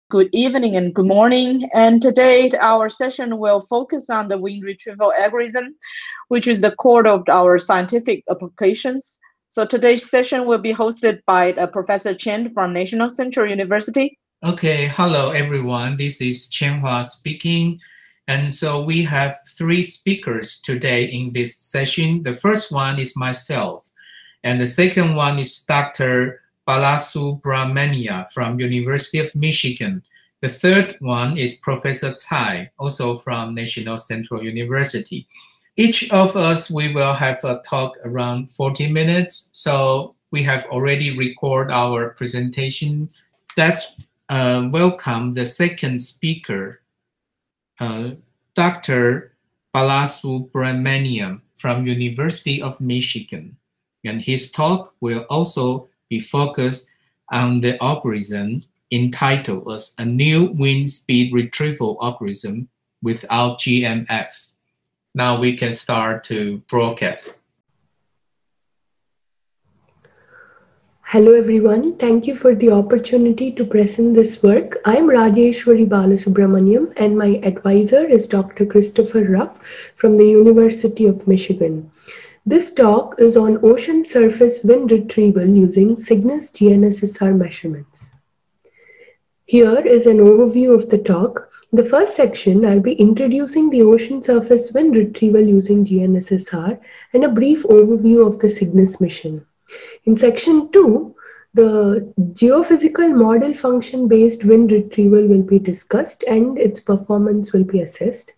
Good evening and good morning. And today our session will focus on the wind retrieval algorithm, which is the core of our scientific applications. So today's session will be hosted by Professor Chen from National Central University. Okay, hello everyone. This is Qianhua speaking. And so we have three speakers today in this session. The first one is myself, and the second one is Dr. Balasubramaniam from University of Michigan. The third one is Professor Tsai, also from National Central University. Each of us, we will have a talk around 40 minutes. So we have already recorded our presentation. Let's welcome the second speaker, Dr. Balasubramaniam from University of Michigan. And his talk will also be focused on the algorithm entitled as a new wind speed retrieval algorithm without GMFs. Now we can start to broadcast. Hello everyone, thank you for the opportunity to present this work. I'm Rajeswari Balasubramaniam and my advisor is Dr. Christopher Ruff from the University of Michigan. This talk is on ocean surface wind retrieval using Cygnus GNSS-R measurements. Here is an overview of the talk. In the first section, I'll be introducing the ocean surface wind retrieval using GNSS-R and a brief overview of the Cygnus mission. In section 2, the geophysical model function-based wind retrieval will be discussed and its performance will be assessed.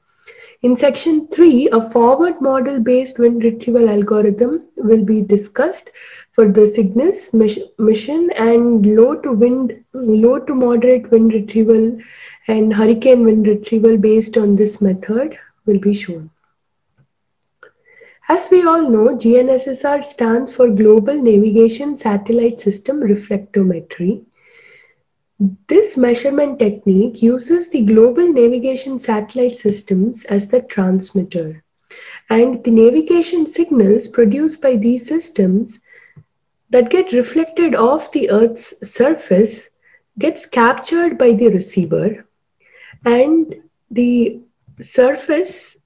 In section 3, a forward model-based wind retrieval algorithm will be discussed for the Cygnus mission, and low to moderate wind retrieval and hurricane wind retrieval based on this method will be shown. As we all know, GNSS-R stands for Global Navigation Satellite System Reflectometry. This measurement technique uses the global navigation satellite systems as the transmitter, and the navigation signals produced by these systems that get reflected off the Earth's surface gets captured by the receiver, and the surface,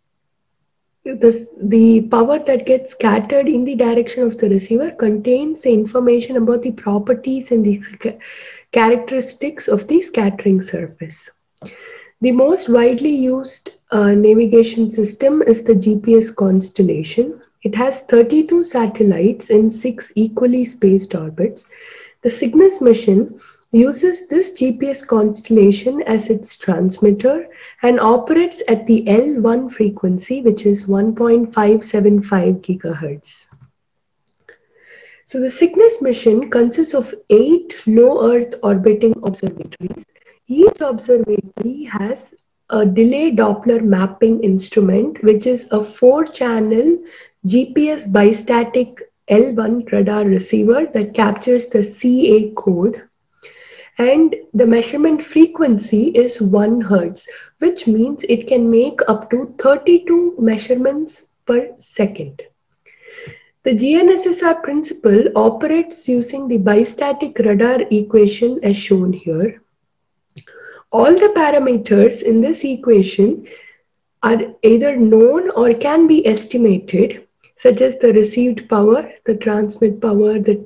the power that gets scattered in the direction of the receiver contains the information about the properties and the characteristics of the scattering surface. The most widely used navigation system is the Gps Constellation. It has 32 satellites in 6 equally spaced orbits. The Cygnus mission uses this GPS constellation as its transmitter and operates at the L1 frequency, which is 1.575 gigahertz. So the Cygnus mission consists of 8 low Earth orbiting observatories. Each observatory has a delay Doppler mapping instrument, which is a 4-channel GPS bistatic L1 radar receiver that captures the CA code. And the measurement frequency is 1 Hertz, which means it can make up to 32 measurements per second. The GNSS-R principle operates using the bistatic radar equation as shown here. All the parameters in this equation are either known or can be estimated, such as the received power, the transmit power, the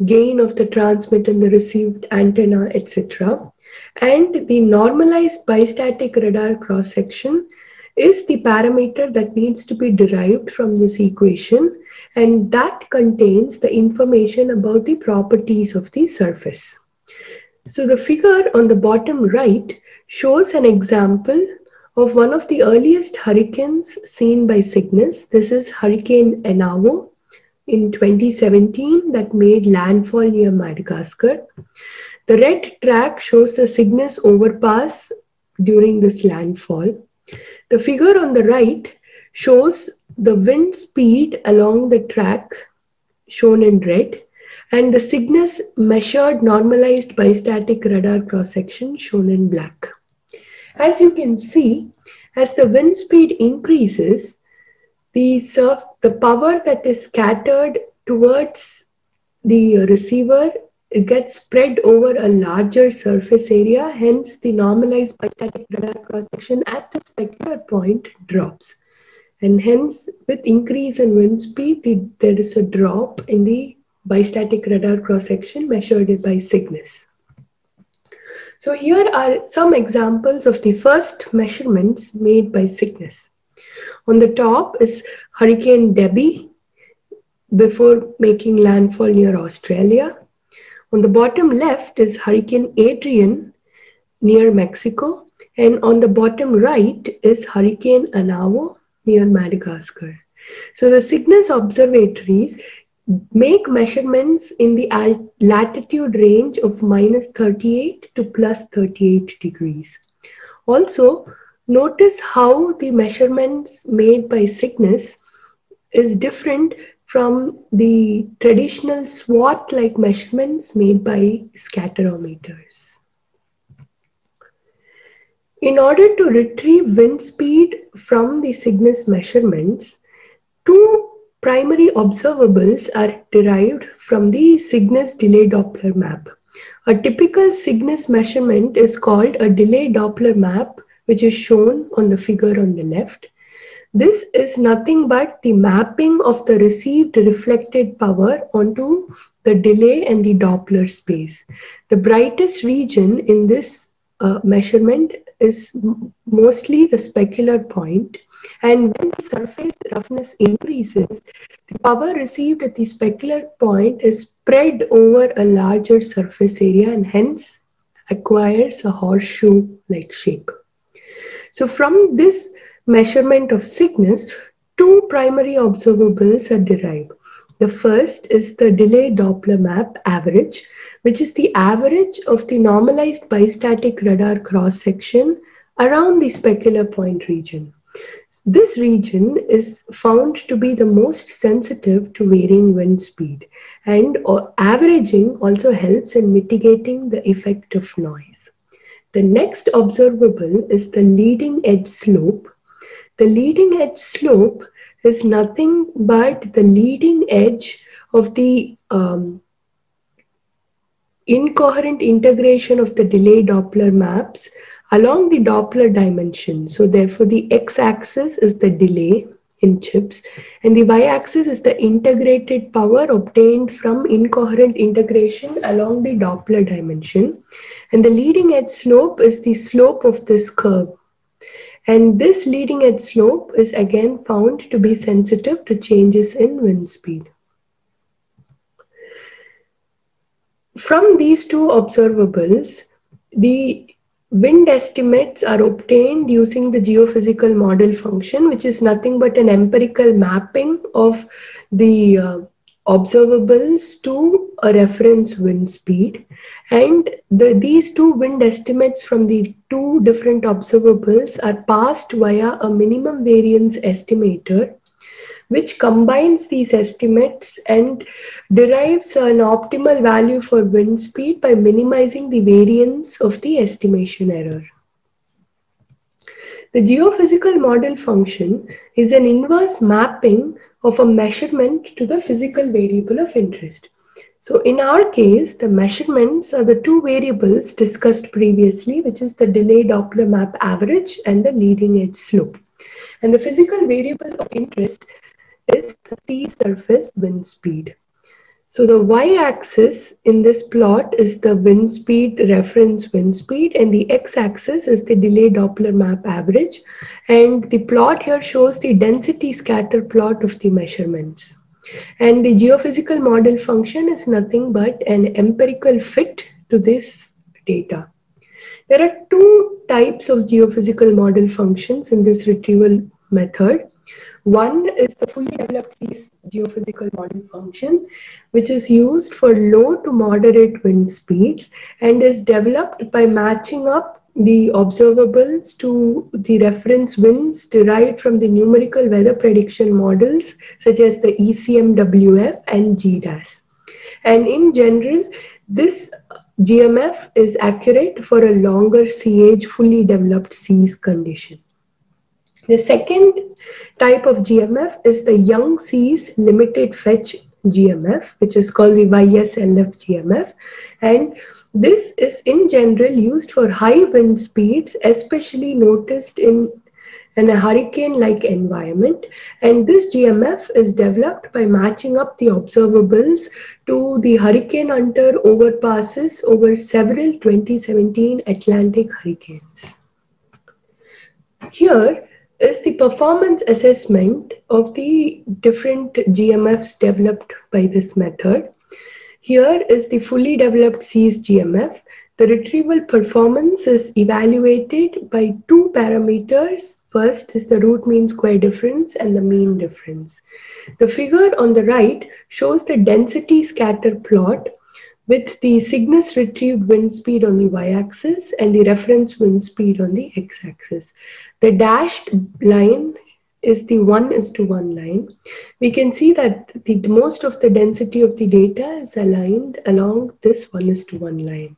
gain of the transmit and the received antenna, etc. And the normalized bistatic radar cross-section is the parameter that needs to be derived from this equation, and that contains the information about the properties of the surface. So the figure on the bottom right shows an example of one of the earliest hurricanes seen by Cygnus. This is Hurricane Enavo in 2017 that made landfall near Madagascar. The red track shows the Cygnus overpass during this landfall. The figure on the right shows the wind speed along the track shown in red, and the Cygnus measured normalized bistatic radar cross-section shown in black. As you can see, as the wind speed increases, the power that is scattered towards the receiver it gets spread over a larger surface area, hence the normalized bistatic radar cross-section at the specular point drops. And hence, with increase in wind speed, there is a drop in the bistatic radar cross-section measured by Cygnus. So here are some examples of the first measurements made by Cygnus. On the top is Hurricane Debbie before making landfall near Australia. On the bottom left is Hurricane Adrian near Mexico. And on the bottom right is Hurricane Anavo near Madagascar. So the Cygnus observatories make measurements in the latitude range of -38 to +38 degrees. Also, notice how the measurements made by Cygnus is different from the traditional SWOT-like measurements made by scatterometers. In order to retrieve wind speed from the Cygnus measurements, two primary observables are derived from the Cygnus delay Doppler map. A typical Cygnus measurement is called a delay Doppler map, which is shown on the figure on the left. This is nothing but the mapping of the received reflected power onto the delay and the Doppler space. The brightest region in this measurement is mostly the specular point, and when the surface roughness increases, the power received at the specular point is spread over a larger surface area and hence acquires a horseshoe-like shape. So from this measurement of Cygnus, two primary observables are derived. The first is the delay Doppler map average, which is the average of the normalized bistatic radar cross-section around the specular point region. This region is found to be the most sensitive to varying wind speed, and averaging also helps in mitigating the effect of noise. The next observable is the leading edge slope. The leading edge slope is nothing but the leading edge of the incoherent integration of the delay Doppler maps along the Doppler dimension. So therefore the x-axis is the delay in chips and the y-axis is the integrated power obtained from incoherent integration along the Doppler dimension. And the leading edge slope is the slope of this curve. And this leading edge slope is again found to be sensitive to changes in wind speed. From these two observables, the wind estimates are obtained using the geophysical model function, which is nothing but an empirical mapping of the observables to a reference wind speed. And these two wind estimates from the two different observables are passed via a minimum variance estimator, which combines these estimates and derives an optimal value for wind speed by minimizing the variance of the estimation error. The geophysical model function is an inverse mapping of a measurement to the physical variable of interest. So in our case, the measurements are the two variables discussed previously, which is the delay Doppler map average and the leading edge slope. And the physical variable of interest is the sea surface wind speed. So the y-axis in this plot is the wind speed, reference wind speed, and the x-axis is the delay Doppler map average. And the plot here shows the density scatter plot of the measurements. And the geophysical model function is nothing but an empirical fit to this data. There are two types of geophysical model functions in this retrieval method. One is the fully developed geophysical model function, which is used for low to moderate wind speeds and is developed by matching up the observables to the reference winds derived from the numerical weather prediction models such as the ECMWF and GDAS. And in general, this GMF is accurate for a longer sea age fully developed seas condition. The second type of GMF is the young seas limited fetch GMF, which is called the YSLF GMF, and this is in general used for high wind speeds, especially noticed in a hurricane-like environment. And this GMF is developed by matching up the observables to the Hurricane Hunter overpasses over several 2017 Atlantic hurricanes. Here is the performance assessment of the different GMFs developed by this method. Here is the fully developed SEAS GMF. The retrieval performance is evaluated by two parameters. First is the root mean square difference and the mean difference. The figure on the right shows the density scatter plot with the Cygnus retrieved wind speed on the y-axis and the reference wind speed on the x-axis. The dashed line is the 1:1 line. We can see that the most of the density of the data is aligned along this 1:1 line.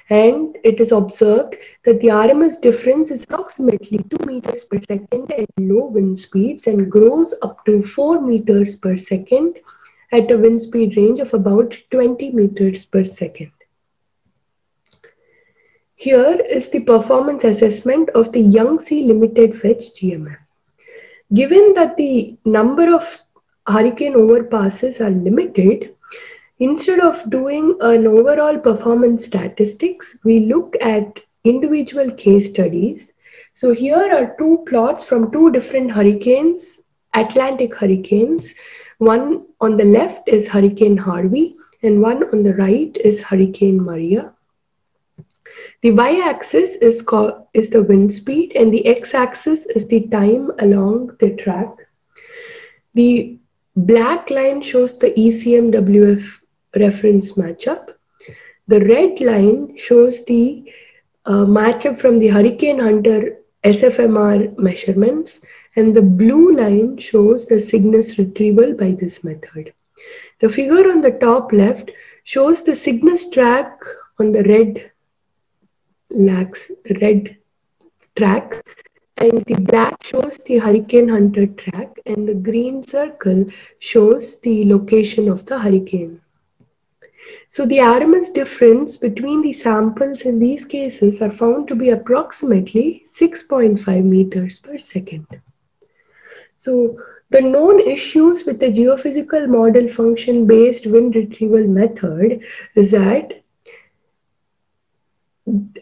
And it is observed that the RMS difference is approximately 2 meters per second at low wind speeds and grows up to 4 meters per second at a wind speed range of about 20 meters per second. Here is the performance assessment of the Gnssr limited fetch GMF. Given that the number of hurricane overpasses are limited, instead of doing an overall performance statistics, we looked at individual case studies. So here are two plots from two different hurricanes, Atlantic hurricanes. One on the left is Hurricane Harvey and one on the right is Hurricane Maria. The y-axis is the wind speed and the x-axis is the time along the track. The black line shows the ECMWF reference matchup. The red line shows the matchup from the Hurricane Hunter SFMR measurements, and the blue line shows the Cygnus retrieval by this method. The figure on the top left shows the Cygnus track on the red track, and the black shows the Hurricane Hunter track, and the green circle shows the location of the hurricane. So the RMS difference between the samples in these cases are found to be approximately 6.5 meters per second. So the known issues with the geophysical model function based wind retrieval method is that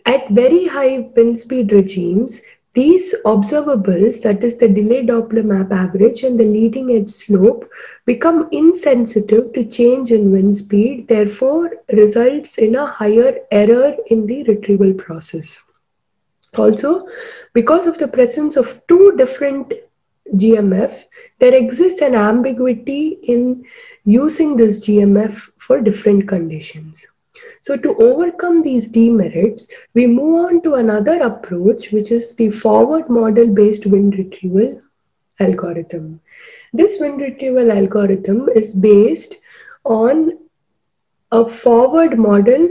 at very high wind speed regimes, these observables, that is the delayed Doppler map average and the leading edge slope, become insensitive to change in wind speed, therefore results in a higher error in the retrieval process. Also, because of the presence of two different GMF, there exists an ambiguity in using this GMF for different conditions. So to overcome these demerits, we move on to another approach, which is the forward model based wind retrieval algorithm. This wind retrieval algorithm is based on a forward model,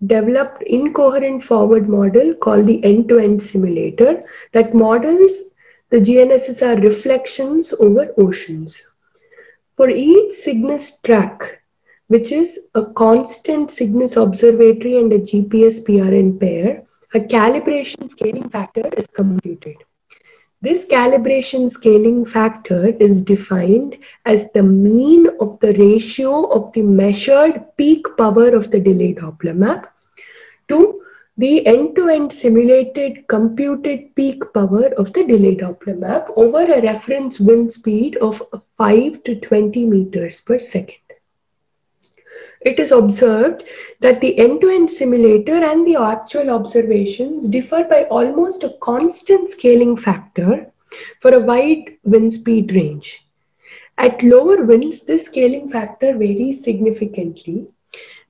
developed incoherent forward model called the end-to-end simulator that models the GNSS-R reflections over oceans. For each Cygnus track, which is a constant Cygnus observatory and a GPS PRN pair, a calibration scaling factor is computed. This calibration scaling factor is defined as the mean of the ratio of the measured peak power of the delayed Doppler map to the end-to-end simulated computed peak power of the delayed Doppler map over a reference wind speed of 5 to 20 meters per second. It is observed that the end-to-end simulator and the actual observations differ by almost a constant scaling factor for a wide wind speed range. At lower winds, this scaling factor varies significantly.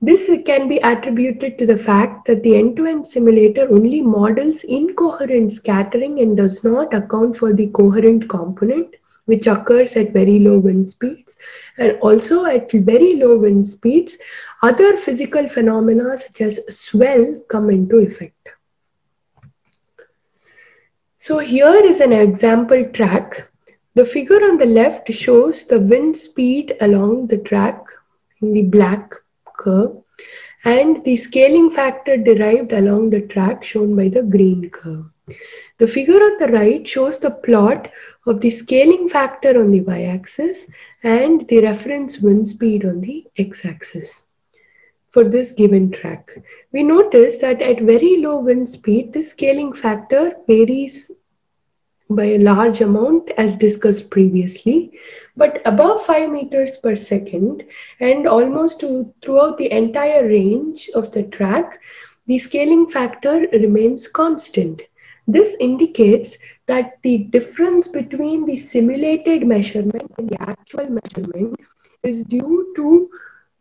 This can be attributed to the fact that the end-to-end simulator only models incoherent scattering and does not account for the coherent component, which occurs at very low wind speeds. And also at very low wind speeds, other physical phenomena such as swell come into effect. So here is an example track. The figure on the left shows the wind speed along the track in the black curve, and the scaling factor derived along the track shown by the green curve. The figure on the right shows the plot of the scaling factor on the y-axis and the reference wind speed on the x-axis for this given track. We notice that at very low wind speed, the scaling factor varies by a large amount as discussed previously, but above 5 meters per second and almost throughout the entire range of the track, the scaling factor remains constant. This indicates that the difference between the simulated measurement and the actual measurement is due to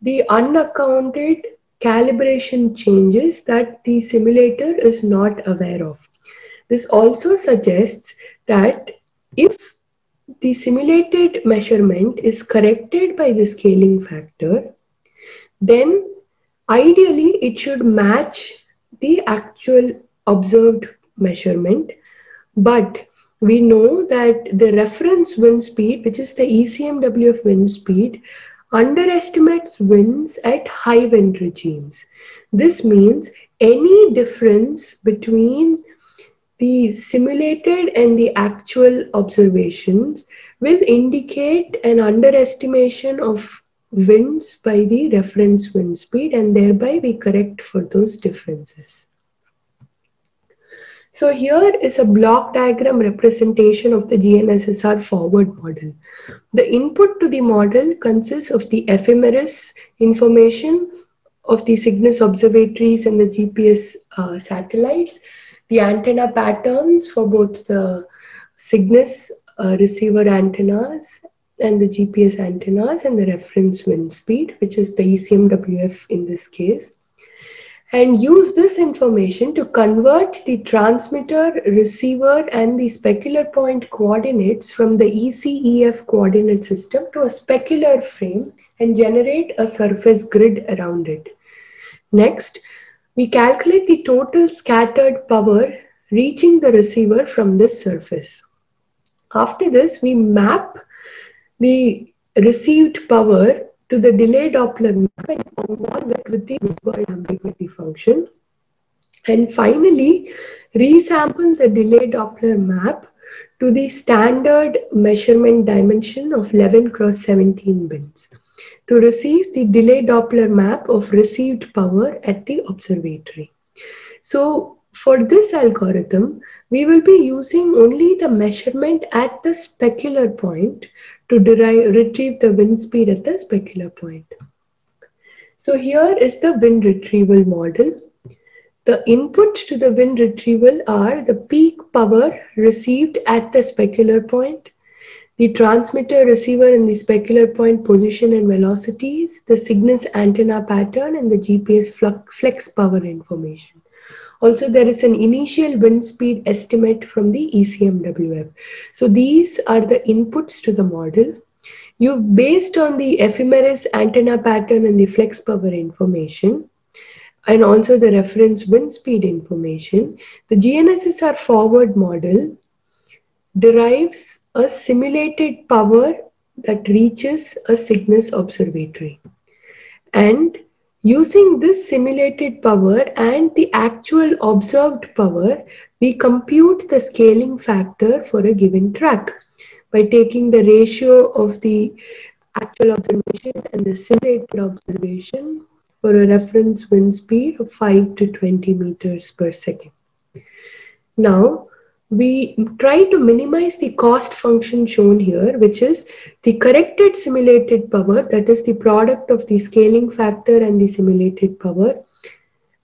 the unaccounted calibration changes that the simulator is not aware of. This also suggests that if the simulated measurement is corrected by the scaling factor, then ideally it should match the actual observed measurement. But we know that the reference wind speed, which is the ECMWF wind speed, underestimates winds at high wind regimes. This means any difference between the simulated and the actual observations will indicate an underestimation of winds by the reference wind speed, and thereby we correct for those differences. So here is a block diagram representation of the GNSS-R forward model. The input to the model consists of the ephemeris information of the Cygnus observatories and the GPS satellites, the antenna patterns for both the Cygnus receiver antennas and the GPS antennas, and the reference wind speed, which is the ECMWF in this case, and use this information to convert the transmitter, receiver, and the specular point coordinates from the ECEF coordinate system to a specular frame and generate a surface grid around it. Next, we calculate the total scattered power reaching the receiver from this surface. After this, we map the received power to the delay Doppler map and convolve it with the Woodward ambiguity function. And finally, resample the delay Doppler map to the standard measurement dimension of 11 × 17 bins to receive the delay Doppler map of received power at the observatory. So for this algorithm, we will be using only the measurement at the specular point to retrieve the wind speed at the specular point. So here is the wind retrieval model. The input to the wind retrieval are the peak power received at the specular point, the transmitter, receiver, and the specular point position and velocities, the Cygnus antenna pattern, and the GPS flex power information. Also, there is an initial wind speed estimate from the ECMWF. So these are the inputs to the model. Based on the ephemeris antenna pattern and the flex power information, and also the reference wind speed information, the GNSS-R forward model derives a simulated power that reaches a Cygnus observatory. And using this simulated power and the actual observed power, we compute the scaling factor for a given track by taking the ratio of the actual observation and the simulated observation for a reference wind speed of 5 to 20 meters per second. Now, we try to minimize the cost function shown here, which is the corrected simulated power, that is the product of the scaling factor and the simulated power,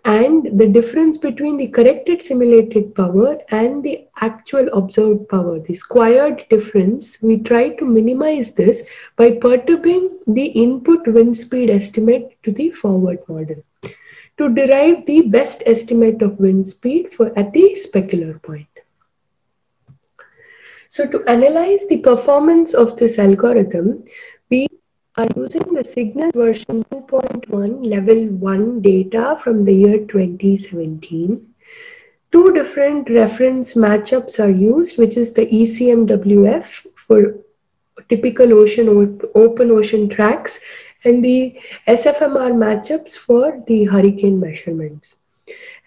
and the difference between the corrected simulated power and the actual observed power, the squared difference. We try to minimize this by perturbing the input wind speed estimate to the forward model to derive the best estimate of wind speed at the specular point. So to analyze the performance of this algorithm, we are using the Cygnus version 2.1 level 1 data from the year 2017. Two different reference matchups are used, which is the ECMWF for typical open ocean tracks and the SFMR matchups for the hurricane measurements.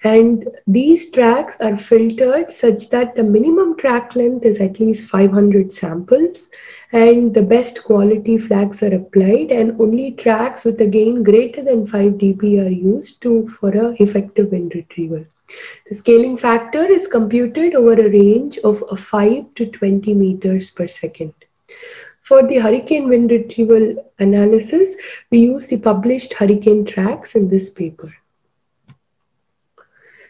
And these tracks are filtered such that the minimum track length is at least 500 samples, and the best quality flags are applied, and only tracks with a gain greater than 5 dB are used for an effective wind retrieval. The scaling factor is computed over a range of 5 to 20 meters per second. For the hurricane wind retrieval analysis, we use the published hurricane tracks in this paper.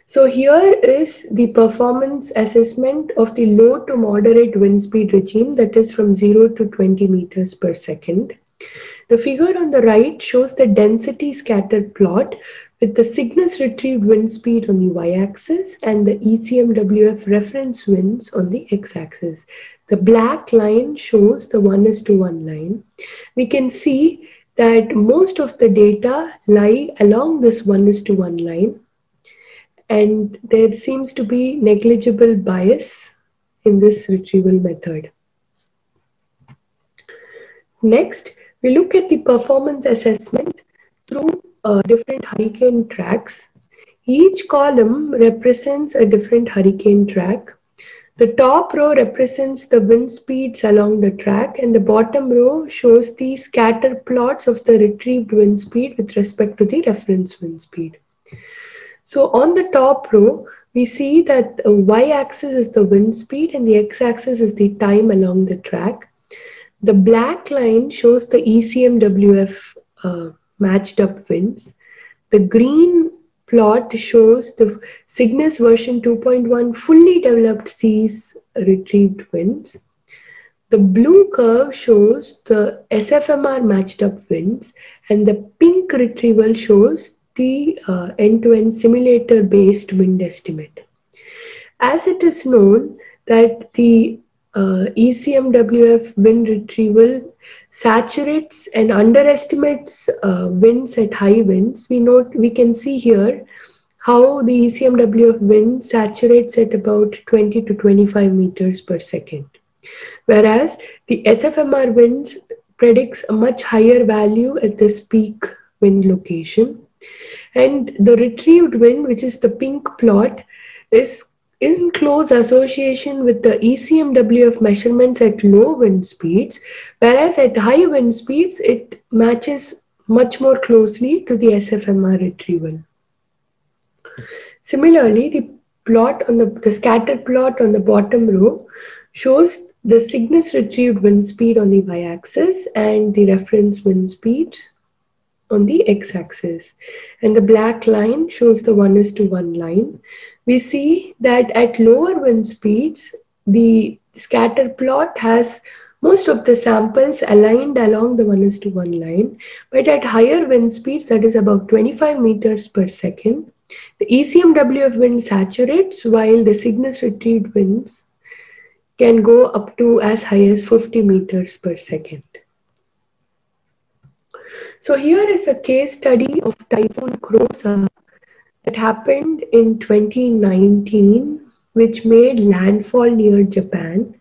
So here is the performance assessment of the low to moderate wind speed regime, that is from 0 to 20 meters per second. The figure on the right shows the density scatter plot with the Cygnus retrieved wind speed on the y-axis and the ECMWF reference winds on the x-axis. The black line shows the 1:1 line. We can see that most of the data lie along this 1:1 line, and there seems to be negligible bias in this retrieval method. Next, we look at the performance assessment through different hurricane tracks. Each column represents a different hurricane track. The top row represents the wind speeds along the track, and the bottom row shows the scatter plots of the retrieved wind speed with respect to the reference wind speed. So on the top row, we see that the y-axis is the wind speed and the x-axis is the time along the track. The black line shows the ECMWF matched up winds. The green plot shows the Cygnus version 2.1 fully developed seas retrieved winds. The blue curve shows the SFMR matched up winds, and the pink retrieval shows the end-to-end simulator-based wind estimate. As it is known that the ECMWF wind retrieval saturates and underestimates winds at high winds, we can see here how the ECMWF wind saturates at about 20 to 25 meters per second, whereas the SFMR winds predicts a much higher value at this peak wind location. And the retrieved wind, which is the pink plot, is in close association with the ECMWF measurements at low wind speeds, whereas at high wind speeds, it matches much more closely to the SFMR retrieval. Similarly, the scatter plot on the bottom row shows the Cygnus retrieved wind speed on the y-axis and the reference wind speed on the x-axis, and the black line shows the 1:1 line. We see that at lower wind speeds, the scatter plot has most of the samples aligned along the 1:1 line, but at higher wind speeds, that is about 25 meters per second, the ECMWF wind saturates, while the Cygnus retrieved winds can go up to as high as 50 meters per second. So here is a case study of Typhoon Krosa that happened in 2019, which made landfall near Japan.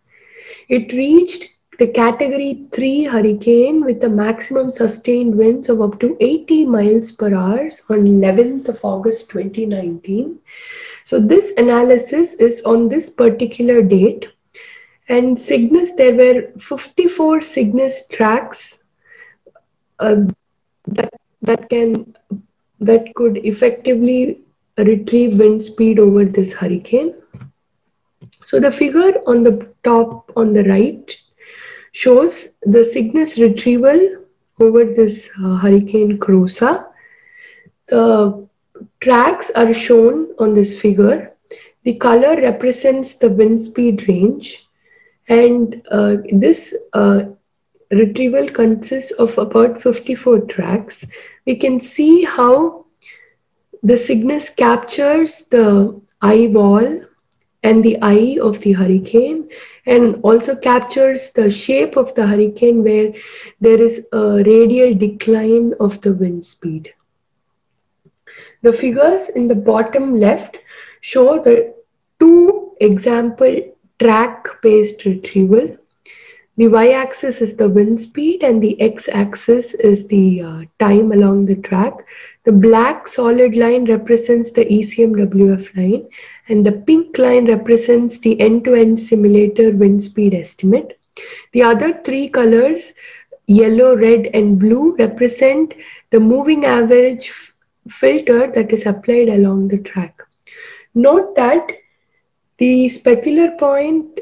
It reached the Category 3 hurricane with a maximum sustained winds of up to 80 miles per hour on 11th of August 2019. So this analysis is on this particular date, and Cygnus, there were 54 Cygnus tracks that could effectively retrieve wind speed over this hurricane. So the figure on the top on the right shows the Cygnus retrieval over this hurricane Krosa. The tracks are shown on this figure. The color represents the wind speed range, and this retrieval consists of about 54 tracks. We can see how the Cygnus captures the eye wall and the eye of the hurricane, and also captures the shape of the hurricane where there is a radial decline of the wind speed. The figures in the bottom left show the two example track-based retrieval. The y-axis is the wind speed and the x-axis is the time along the track. The black solid line represents the ECMWF line and the pink line represents the end-to-end simulator wind speed estimate. The other three colors, yellow, red and blue, represent the moving average filter that is applied along the track. Note that the specular point,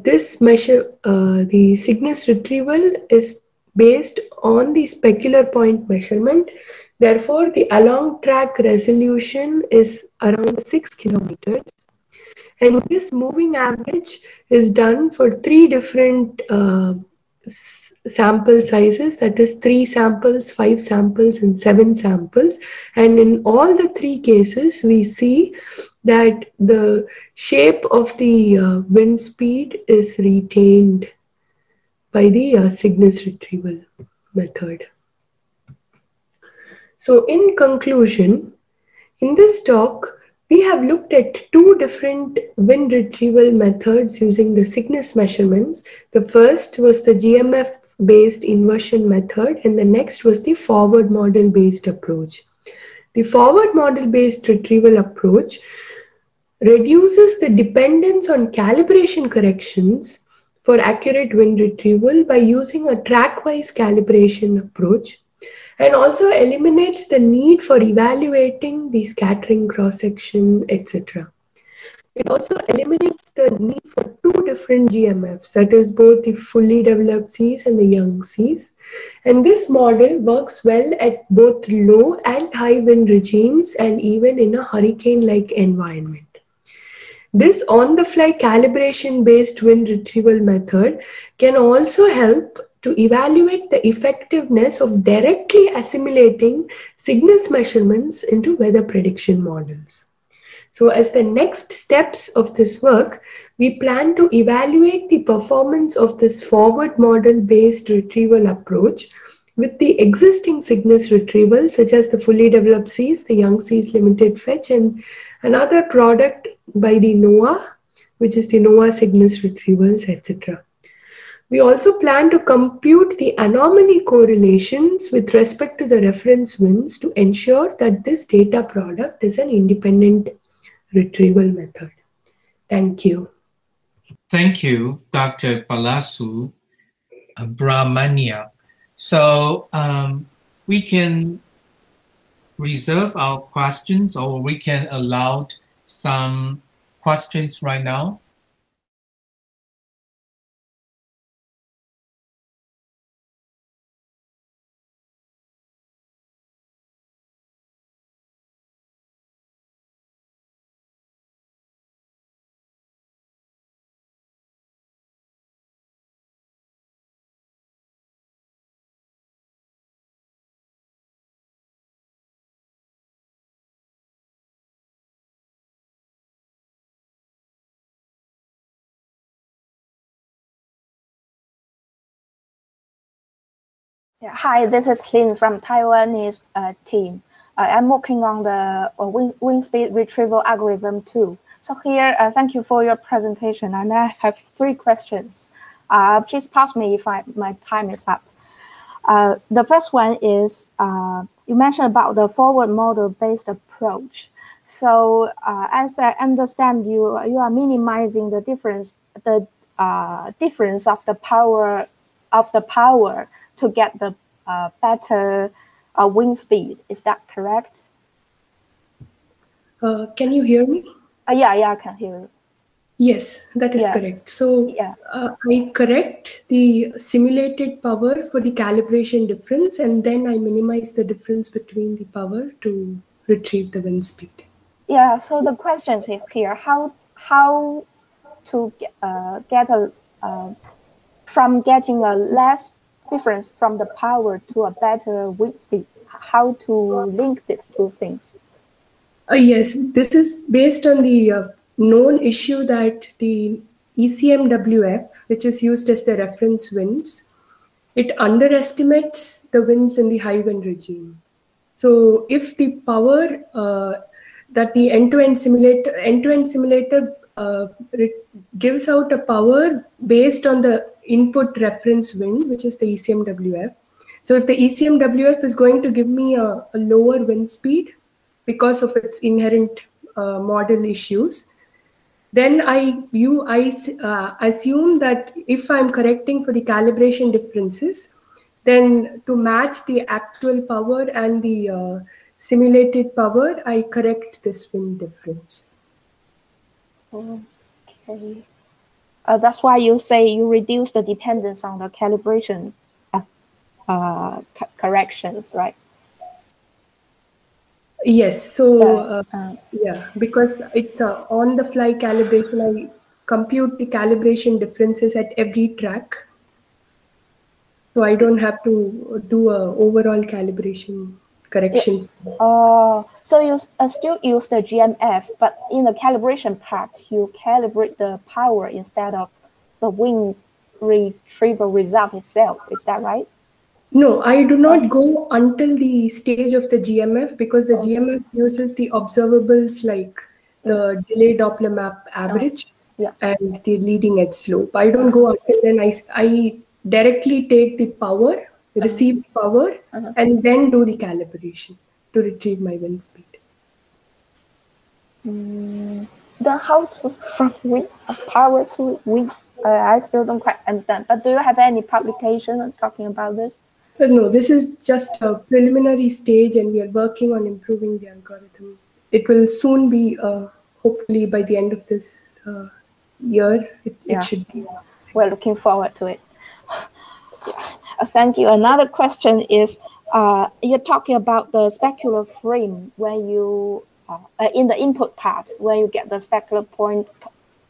this measure, the Cygnus retrieval is based on the specular point measurement. Therefore, the along track resolution is around 6 kilometers. And this moving average is done for 3 different sample sizes, that is 3 samples, 5 samples and 7 samples. And in all the 3 cases, we see that the shape of the wind speed is retained by the Cygnus retrieval method. So in conclusion, in this talk, we have looked at 2 different wind retrieval methods using the Cygnus measurements. The first was the GMF-based inversion method and the next was the forward model-based approach. The forward model-based retrieval approach reduces the dependence on calibration corrections for accurate wind retrieval by using a track-wise calibration approach and also eliminates the need for evaluating the scattering cross-section, etc. It also eliminates the need for 2 different GMFs, that is both the fully developed seas and the young seas. And this model works well at both low and high wind regimes and even in a hurricane-like environment. This on-the-fly calibration-based wind retrieval method can also help to evaluate the effectiveness of directly assimilating Cygnus measurements into weather prediction models. So as the next steps of this work, we plan to evaluate the performance of this forward model-based retrieval approach with the existing Cygnus retrieval, such as the fully developed seas, the young seas limited fetch, and another product by the NOAA, which is the NOAA Cygnus retrievals, etc. We also plan to compute the anomaly correlations with respect to the reference winds to ensure that this data product is an independent retrieval method. Thank you. Thank you, Dr. Balasubramaniam. So we can reserve our questions or we can allow some questions right now. Yeah, hi, this is Lin from Taiwanese team. I'm working on the wind speed retrieval algorithm too. So here, thank you for your presentation, and I have 3 questions. Please pause me if my time is up. The first one is, you mentioned about the forward model-based approach. So as I understand, you are minimizing the difference of the power to get the better wind speed. Is that correct? Can you hear me? Yeah, I can hear you. Yes, that is correct. So I correct the simulated power for the calibration difference, and then I minimize the difference between the power to retrieve the wind speed. Yeah, so the question is here, how to get from getting a less difference from the power to a better wind speed, how to link these 2 things? Yes, this is based on the known issue that the ECMWF, which is used as the reference winds, it underestimates the winds in the high wind regime. So if the power that the end-to-end simulator gives out a power based on the input reference wind, which is the ECMWF. So if the ECMWF is going to give me a lower wind speed because of its inherent model issues, then I assume that if I'm correcting for the calibration differences, then to match the actual power and the simulated power, I correct this wind difference. Okay. That's why you say you reduce the dependence on the calibration corrections, right? Yes. So yeah, because it's on-the-fly calibration, I compute the calibration differences at every track. So I don't have to do a overall calibration correction. So you still use the GMF, but in the calibration part, you calibrate the power instead of the wind retrieval result itself. Is that right? No, I do not go until the stage of the GMF, because the GMF uses the observables like the delay Doppler map average and the leading edge slope. I don't go until then. I directly take the power, receive power, and then do the calibration to retrieve my wind speed. Then how to from wind power to wind? I still don't quite understand. But do you have any publication talking about this? No, this is just a preliminary stage, and we are working on improving the algorithm. It will soon be, hopefully by the end of this year, it should be. We're looking forward to it. Thank you. Another question is, you're talking about the specular frame when you, in the input part, where you get the specular point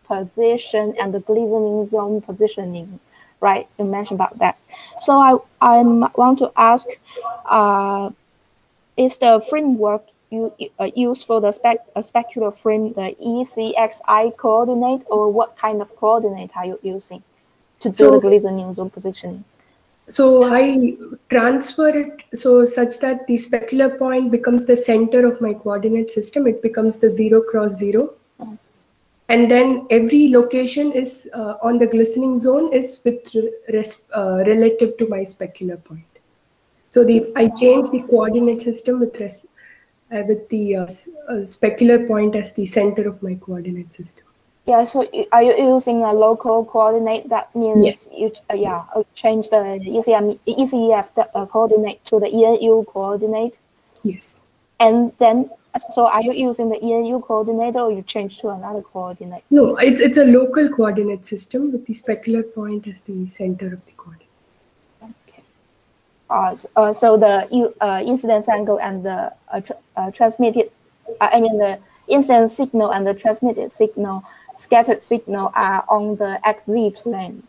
position and the glistening zone positioning, right? You mentioned about that. So I want to ask, is the framework you use for the specular frame the ECXI coordinate, or what kind of coordinate are you using to do the glistening zone positioning? So I transfer it such that the specular point becomes the center of my coordinate system. It becomes the 0 cross 0. And then every location is on the glistening zone is with relative to my specular point. So I change the coordinate system with the specular point as the center of my coordinate system. Yeah, so are you using a local coordinate? That means you change the ECF coordinate to the ENU coordinate? Yes. And then, so are you using the ENU coordinate, or you change to another coordinate? No, it's a local coordinate system with the specular point as the center of the coordinate. Okay. So the incidence angle and the transmitted, the incident signal and the transmitted signal, scattered signal are on the XZ plane.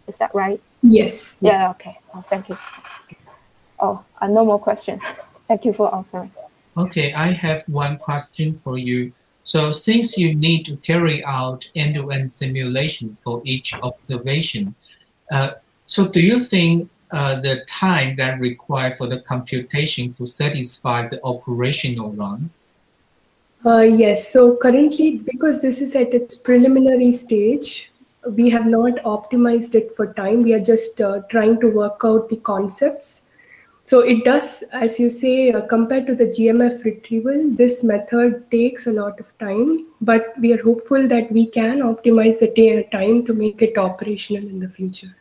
Is that right? Yes. Yeah, okay. Oh, thank you. No more questions. Thank you for answering. Okay, I have one question for you. So since you need to carry out end-to-end simulation for each observation, so do you think the time that required for the computation to satisfy the operational run? Yes, so currently, because this is at its preliminary stage, we have not optimized it for time. We are just trying to work out the concepts. So it does, as you say, compared to the GMF retrieval, this method takes a lot of time, but we are hopeful that we can optimize the time to make it operational in the future.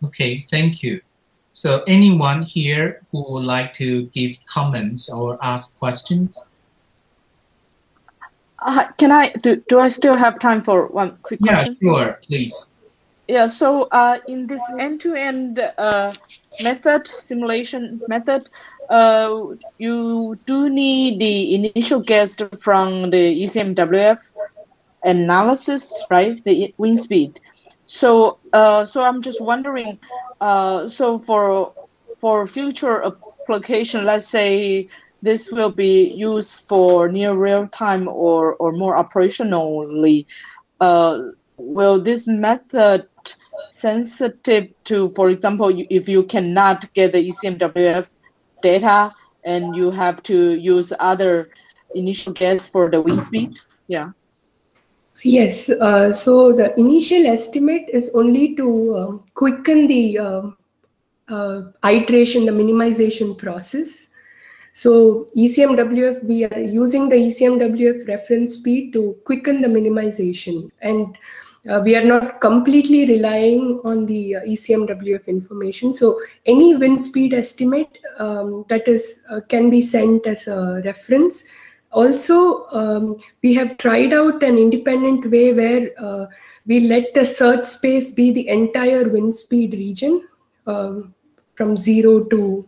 Okay, thank you. So anyone here who would like to give comments or ask questions? Can I, do I still have time for one quick question? Yeah, sure, please. Yeah, so in this end-to-end method, simulation method, you do need the initial guess from the ECMWF analysis, right? The wind speed. So, so I'm just wondering, so for future application, let's say this will be used for near real time or more operationally, will this method sensitive to, for example, if you cannot get the ECMWF data and you have to use other initial guess for the wind speed? Yeah. Yes, so the initial estimate is only to quicken the iteration, the minimization process. So ECMWF, we are using the ECMWF reference speed to quicken the minimization, and we are not completely relying on the ECMWF information. So any wind speed estimate that is can be sent as a reference. Also, we have tried out an independent way where we let the search space be the entire wind speed region from 0 to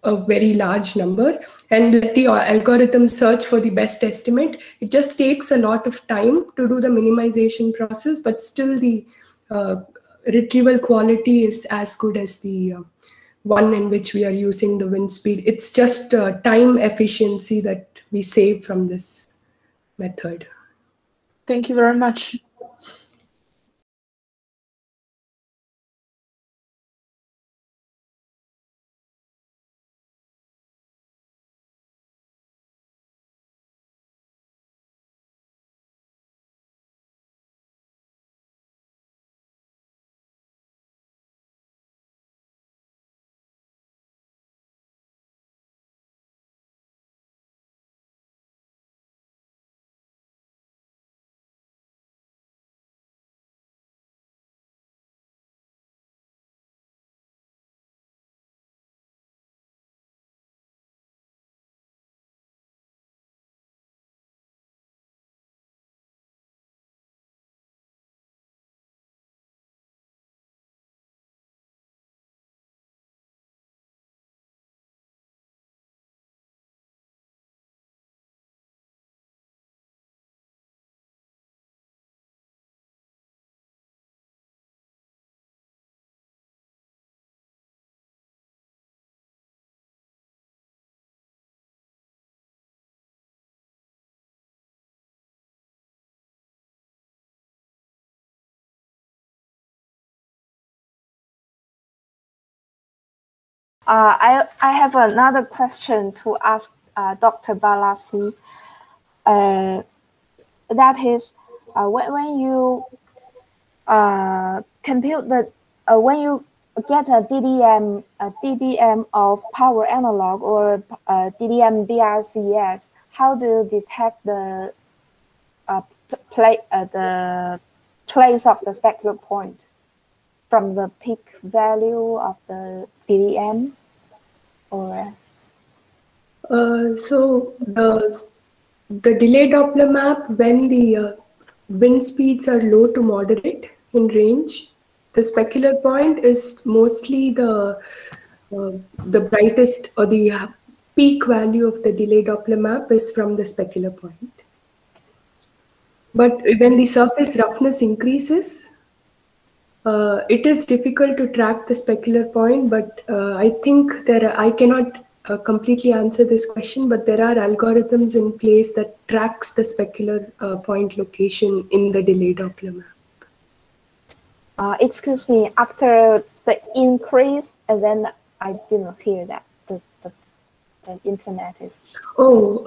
a very large number, and let the algorithm search for the best estimate. It just takes a lot of time to do the minimization process, but still the retrieval quality is as good as the one in which we are using the wind speed. It's just time efficiency that we save from this method. Thank you very much. I have another question to ask Dr. Balasu. That is, when you compute the when you get a DDM of power analog or DDM BRCS, how do you detect the place of the specular point from the peak value of the DDM? Or so the delay Doppler map, when the wind speeds are low to moderate in range, the specular point is mostly the brightest, or the peak value of the delay Doppler map is from the specular point. But when the surface roughness increases, it is difficult to track the specular point, but I think I cannot completely answer this question, but there are algorithms in place that tracks the specular point location in the delay Doppler map. Excuse me, after the increase, and then I didn't hear that the internet is. For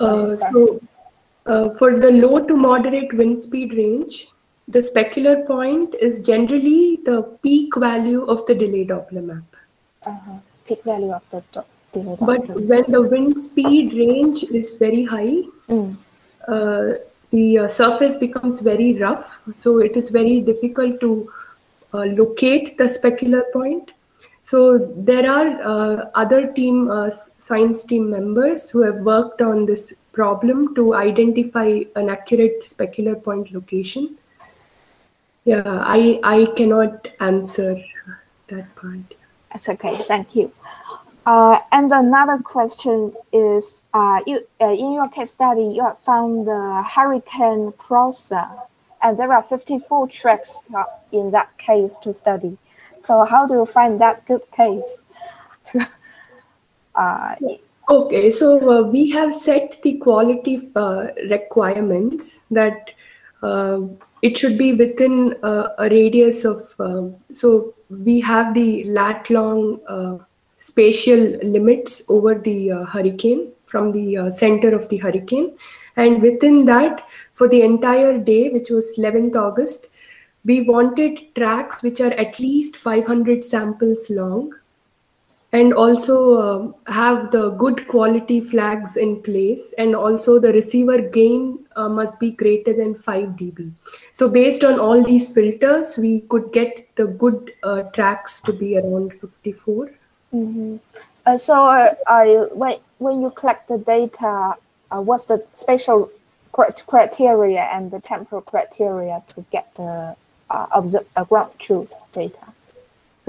the low to moderate wind speed range, the specular point is generally the peak value of the delay Doppler map. Peak value of the delay Doppler. But when the wind speed range is very high, the surface becomes very rough, so it is very difficult to locate the specular point. So there are other science team members who have worked on this problem to identify an accurate specular point location. Yeah, I cannot answer that part. That's okay, thank you. And another question is, in your case study, you have found the hurricane crosser, and there are 54 tracks in that case to study. So how do you find that good case? Okay, so we have set the quality requirements that it should be within a radius of, so we have the lat-long spatial limits over the hurricane from the center of the hurricane, And within that, for the entire day, which was 11th August, we wanted tracks which are at least 500 samples long, and also have the good quality flags in place, and also the receiver gain must be greater than 5 dB. So based on all these filters, we could get the good tracks to be around 54. Mm-hmm. When you collect the data, what's the spatial criteria and the temporal criteria to get the ground truth data?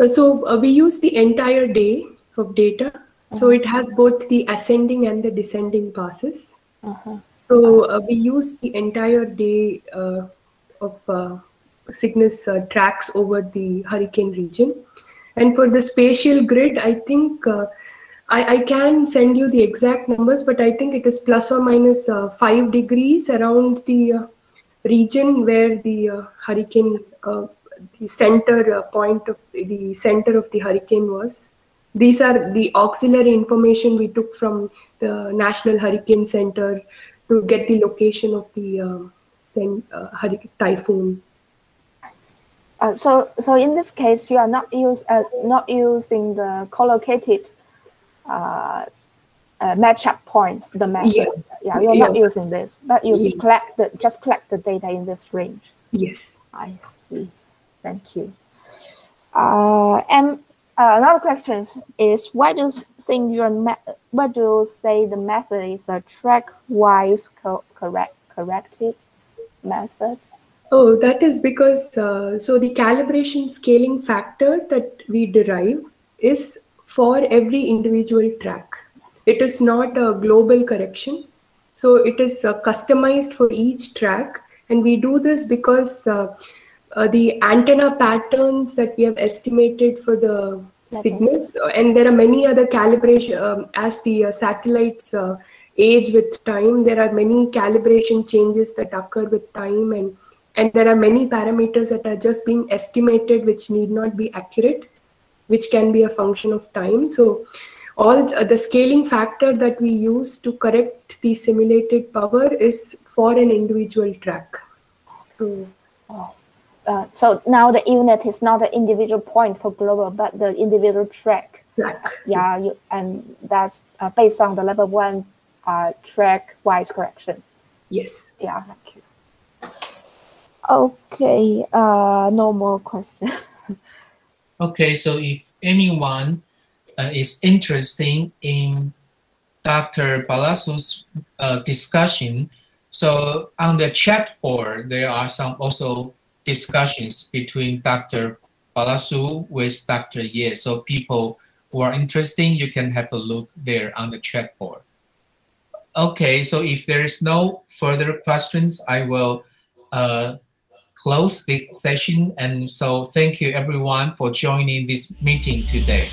So we use the entire day of data. So it has both the ascending and the descending passes. So we use the entire day of Cygnus tracks over the hurricane region. And for the spatial grid, I think I can send you the exact numbers, but I think it is plus or minus 5 degrees around the region where the hurricane, the center point of the center of the hurricane was. These are the auxiliary information we took from the National Hurricane Center to get the location of the typhoon. So in this case, you are not using the collocated matchup points, the method. Yeah, you're not using this, but you just collect the data in this range. Yes. I see. Thank you. And another question is, why do you think what do you say the method is a track-wise corrected method? Oh, that is because so the calibration scaling factor that we derive is for every individual track. It is not a global correction. So it is customized for each track. And we do this because the antenna patterns that we have estimated for the Cygnus, and there are many other calibration, as the satellites age with time, there are many calibration changes that occur with time, and there are many parameters that are just being estimated which need not be accurate, which can be a function of time. So all the scaling factor that we use to correct the simulated power is for an individual track. So now the unit is not the individual point for global, but the individual track. Yeah, yes. And that's based on the level 1 track-wise correction. Yes. Yeah, thank you. Okay, no more questions. Okay, so if anyone is interested in Dr. Balasu's discussion, so on the chat board, there are some also discussions between Dr. Balasu with Dr. Ye. So people who are interested, you can have a look there on the chat board. Okay, so if there is no further questions, I will close this session. And so thank you everyone for joining this meeting today.